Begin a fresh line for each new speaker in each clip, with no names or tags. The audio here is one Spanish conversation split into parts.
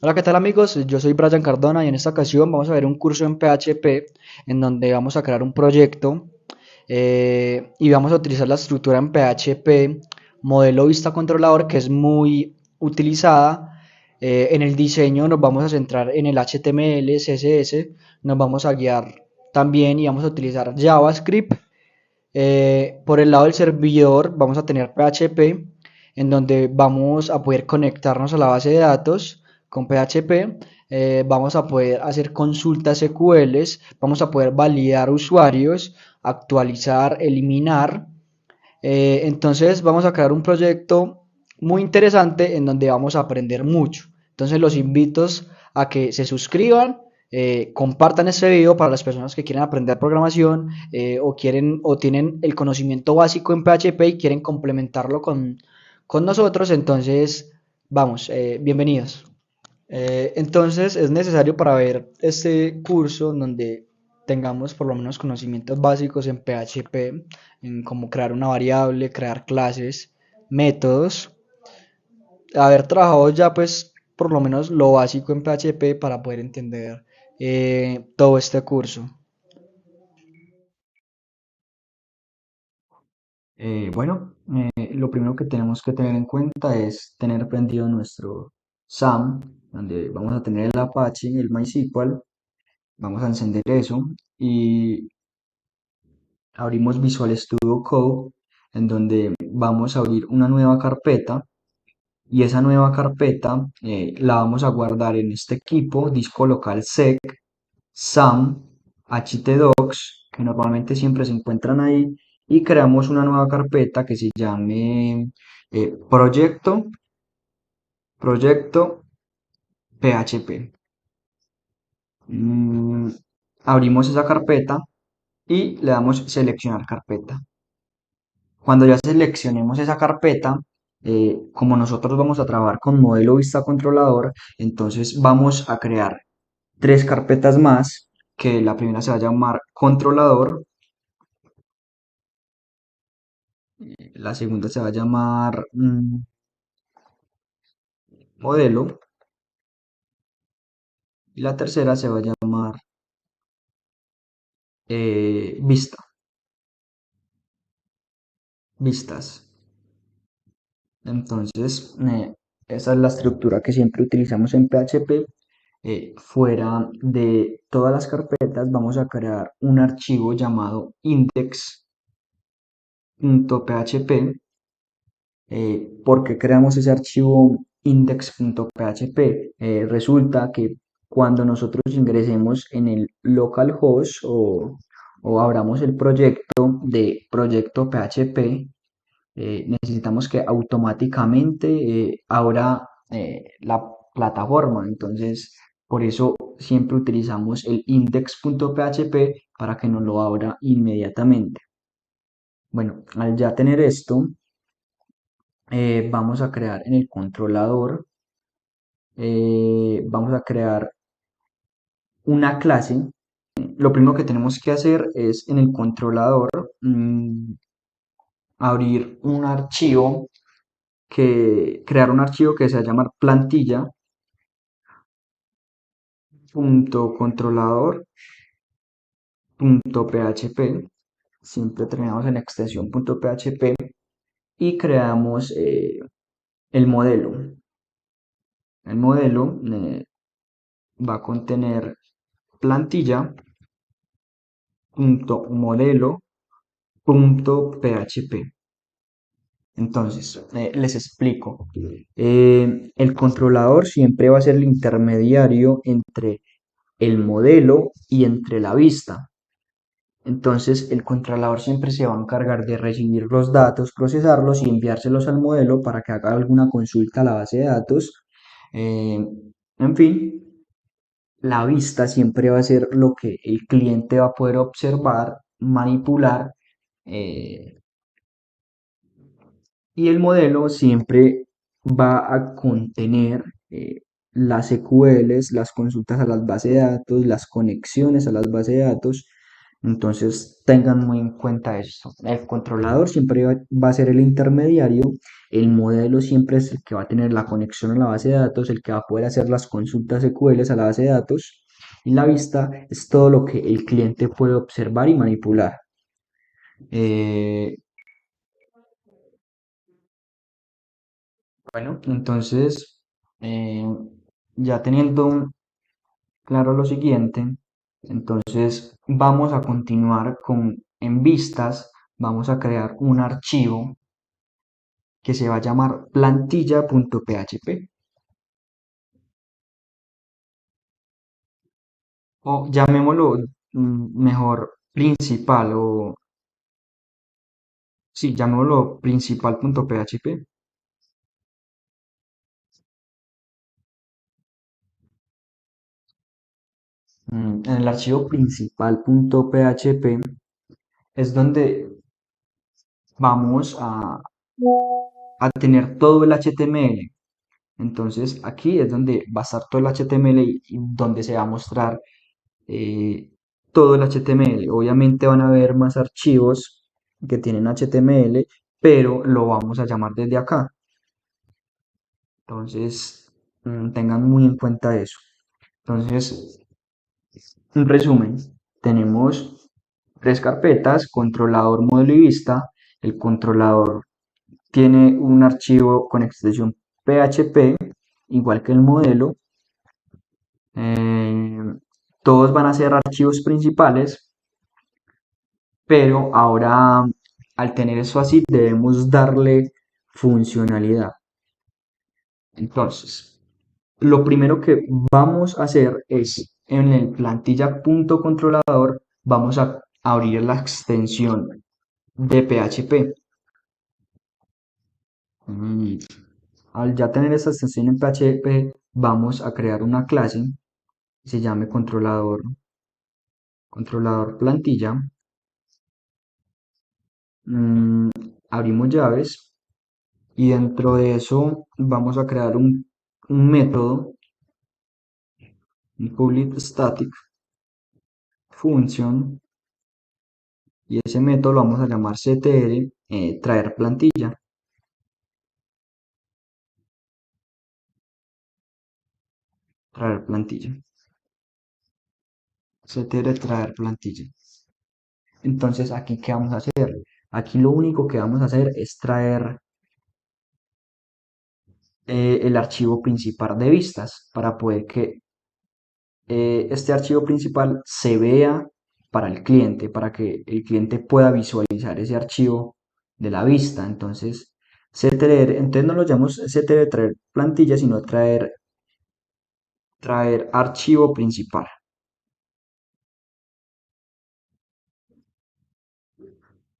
Hola, ¿qué tal amigos? Yo soy Brian Cardona y en esta ocasión vamos a ver un curso en PHP en donde vamos a crear un proyecto y vamos a utilizar la estructura en PHP modelo vista controlador que es muy utilizada. En el diseño nos vamos a centrar en el HTML, CSS, nos vamos a guiar también y vamos a utilizar JavaScript. Por el lado del servidor vamos a tener PHP, en donde vamos a poder conectarnos a la base de datos con PHP. Vamos a poder hacer consultas SQLs, vamos a poder validar usuarios, actualizar, eliminar. Entonces vamos a crear un proyecto muy interesante en donde vamos a aprender mucho. Entonces los invito a que se suscriban, compartan este video para las personas que quieren aprender programación o quieren o tienen el conocimiento básico en PHP y quieren complementarlo con nosotros. Entonces, vamos, bienvenidos. Entonces es necesario para ver este curso en donde tengamos por lo menos conocimientos básicos en PHP, en cómo crear una variable, crear clases, métodos, haber trabajado ya pues por lo menos lo básico en PHP para poder entender todo este curso.
Lo primero que tenemos que tener en cuenta es tener prendido nuestro SAM, donde vamos a tener el Apache y el MySQL. Vamos a encender eso y abrimos Visual Studio Code, en donde vamos a abrir una nueva carpeta y esa nueva carpeta la vamos a guardar en este equipo, disco local sec, SAM, htdocs, que normalmente siempre se encuentran ahí, y creamos una nueva carpeta que se llame proyecto PHP. Mm, Abrimos esa carpeta y le damos seleccionar carpeta. Cuando ya seleccionemos esa carpeta, como nosotros vamos a trabajar con modelo vista controlador, entonces vamos a crear tres carpetas más, que la primera se va a llamar controlador, la segunda se va a llamar modelo y la tercera se va a llamar vista, vistas. Entonces, esa es la estructura que siempre utilizamos en PHP. Fuera de todas las carpetas vamos a crear un archivo llamado index.php. ¿Por qué creamos ese archivo index.php? Resulta que cuando nosotros ingresemos en el localhost o abramos el proyecto de proyecto PHP, necesitamos que automáticamente abra la plataforma. Entonces, por eso siempre utilizamos el index.php para que nos lo abra inmediatamente. Bueno, al ya tener esto, vamos a crear en el controlador, vamos a crear una clase. Lo primero que tenemos que hacer es en el controlador abrir un archivo crear un archivo que se va a llamar plantilla.controlador.php. Siempre terminamos en extensión .php y creamos el modelo. El modelo va a contener plantilla.modelo.php. Entonces, les explico. El controlador siempre va a ser el intermediario entre el modelo y entre la vista. Entonces, el controlador siempre se va a encargar de recibir los datos, procesarlos y enviárselos al modelo para que haga alguna consulta a la base de datos. Eh, en fin, la vista siempre va a ser lo que el cliente va a poder observar, manipular, eh, y el modelo siempre va a contener las SQLs, las consultas a las bases de datos, las conexiones a las bases de datos Entonces tengan muy en cuenta esto. El controlador siempre va a ser el intermediario, el modelo siempre es el que va a tener la conexión a la base de datos, el que va a poder hacer las consultas SQL a la base de datos, y la vista es todo lo que el cliente puede observar y manipular. Eh, bueno, entonces eh, ya teniendo claro lo siguiente, entonces vamos a continuar con en vistas, vamos a crear un archivo que se va a llamar plantilla.php o llamémoslo mejor principal o sí, llamémoslo principal.php. En el archivo principal.php es donde vamos a tener todo el HTML. Entonces aquí es donde va a estar todo el HTML y donde se va a mostrar eh, todo el HTML. Obviamente van a haber más archivos que tienen HTML, pero lo vamos a llamar desde acá. Entonces, tengan muy en cuenta eso. Entonces, un resumen, tenemos tres carpetas, controlador, modelo y vista. El controlador tiene un archivo con extensión PHP, igual que el modelo. Eh, Todos van a ser archivos principales, pero ahora al tener eso así debemos darle funcionalidad. Entonces, lo primero que vamos a hacer es en el plantilla.controlador vamos a abrir la extensión de PHP. Mm, Al ya tener esta extensión en PHP, vamos a crear una clase que se llame controlador plantilla. Mm, Abrimos llaves y dentro de eso vamos a crear un método, un public static function, y ese método lo vamos a llamar ctr traer plantilla. Traer plantilla. Ctr traer plantilla. Entonces, aquí, ¿qué vamos a hacer? Aquí lo único que vamos a hacer es traer el archivo principal de vistas para poder que este archivo principal se vea para el cliente, para que el cliente pueda visualizar ese archivo de la vista. Entonces, entonces no lo llamamos ctr traer plantilla, sino traer archivo principal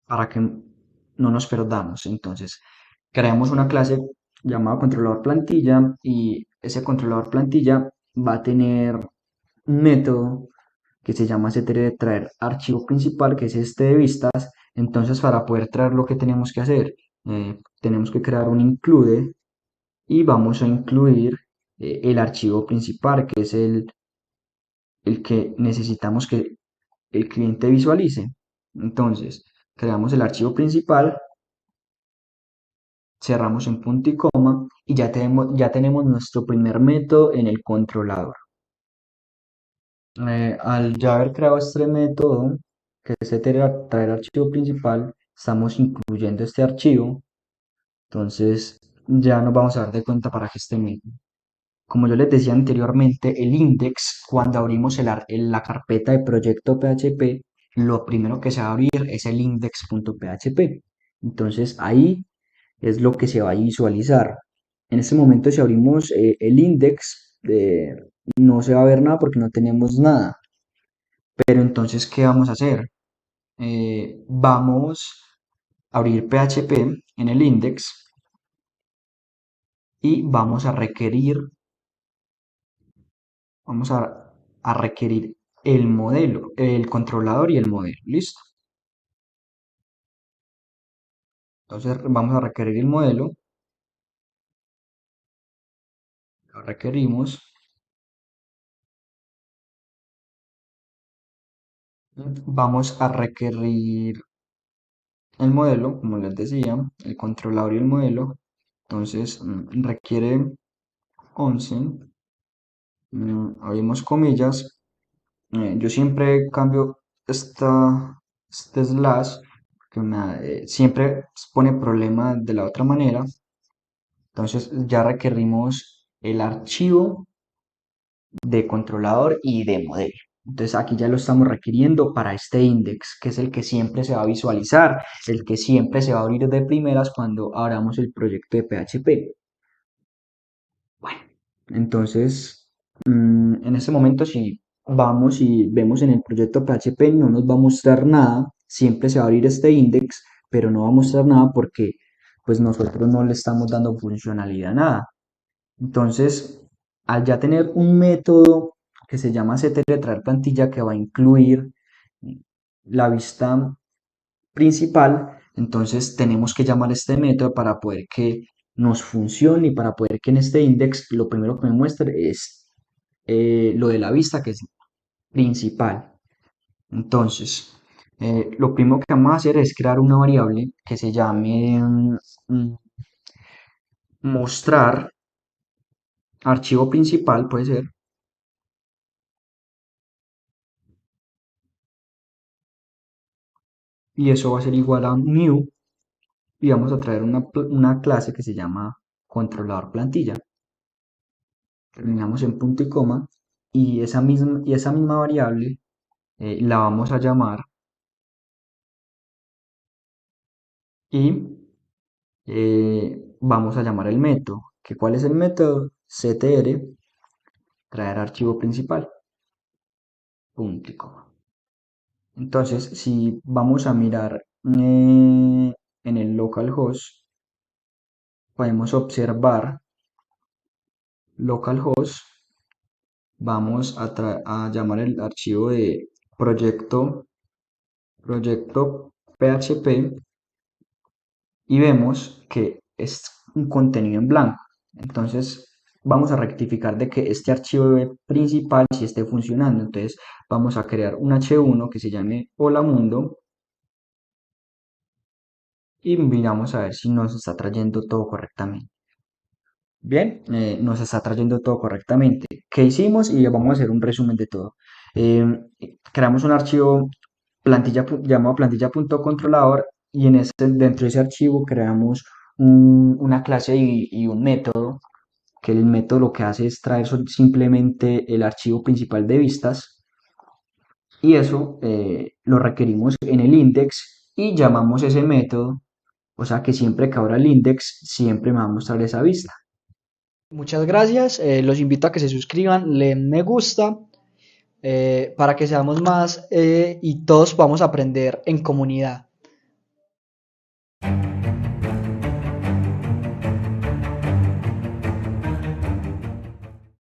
para que no nos perdamos. Entonces, creamos una clase llamada controlador plantilla y ese controlador plantilla va a tener un método que se llama traer archivo principal, que es este de vistas. Entonces, para poder traer lo que tenemos que hacer, tenemos que crear un include y vamos a incluir el archivo principal, que es el que necesitamos que el cliente visualice. Entonces, creamos el archivo principal, cerramos en punto y coma y ya tenemos nuestro primer método en el controlador. Al ya haber creado este método, que es traer archivo principal, estamos incluyendo este archivo. Entonces ya nos vamos a dar de cuenta para que este método. Como yo les decía anteriormente, el index, cuando abrimos la carpeta de proyecto PHP, lo primero que se va a abrir es el index.php. Entonces ahí es lo que se va a visualizar. En este momento, si abrimos el index, no se va a ver nada porque no tenemos nada. Pero entonces, ¿qué vamos a hacer? Vamos a abrir PHP en el index y vamos a requerir el modelo, el controlador y el modelo. ¿Listo? Entonces vamos a requerir el modelo, lo requerimos Vamos a requerir el modelo, como les decía, el controlador y el modelo. Entonces, requiere 11, abrimos comillas. Yo siempre cambio este slash, que siempre pone problema de la otra manera. Entonces, ya requerimos el archivo de controlador y de modelo. Entonces aquí ya lo estamos requiriendo para este index, que es el que siempre se va a visualizar, el que siempre se va a abrir de primeras cuando abramos el proyecto de PHP. Bueno, entonces en este momento si vamos y vemos en el proyecto PHP no nos va a mostrar nada, siempre se va a abrir este index, pero no va a mostrar nada porque pues nosotros no le estamos dando funcionalidad a nada. Entonces, al ya tener un método que se llama traer plantilla que va a incluir la vista principal, entonces tenemos que llamar este método para poder que nos funcione y para poder que en este index lo primero que me muestre es lo de la vista que es principal. Entonces, lo primero que vamos a hacer es crear una variable que se llame mostrar archivo principal, puede ser. Y eso va a ser igual a new y vamos a traer una clase que se llama controlador plantilla. Terminamos en punto y coma y esa misma variable la vamos a llamar y vamos a llamar el método. ¿Cuál es el método? ctr traer archivo principal, punto y coma. Entonces, si vamos a mirar en el localhost, podemos observar localhost. Vamos a llamar el archivo de proyecto PHP y vemos que es un contenido en blanco. Entonces vamos a rectificar de que este archivo principal sí esté funcionando. Entonces vamos a crear un H1 que se llame Hola Mundo y miramos a ver si nos está trayendo todo correctamente. Bien, nos está trayendo todo correctamente. ¿Qué hicimos? Y vamos a hacer un resumen de todo. Eh, Creamos un archivo llamado plantilla.controlador y dentro de ese archivo creamos una clase y un método, que el método lo que hace es traer simplemente el archivo principal de vistas y eso lo requerimos en el index y llamamos ese método, o sea que siempre que abra el index siempre me va a mostrar esa vista.
Muchas gracias. Los invito a que se suscriban, le den me gusta para que seamos más y todos podamos aprender en comunidad.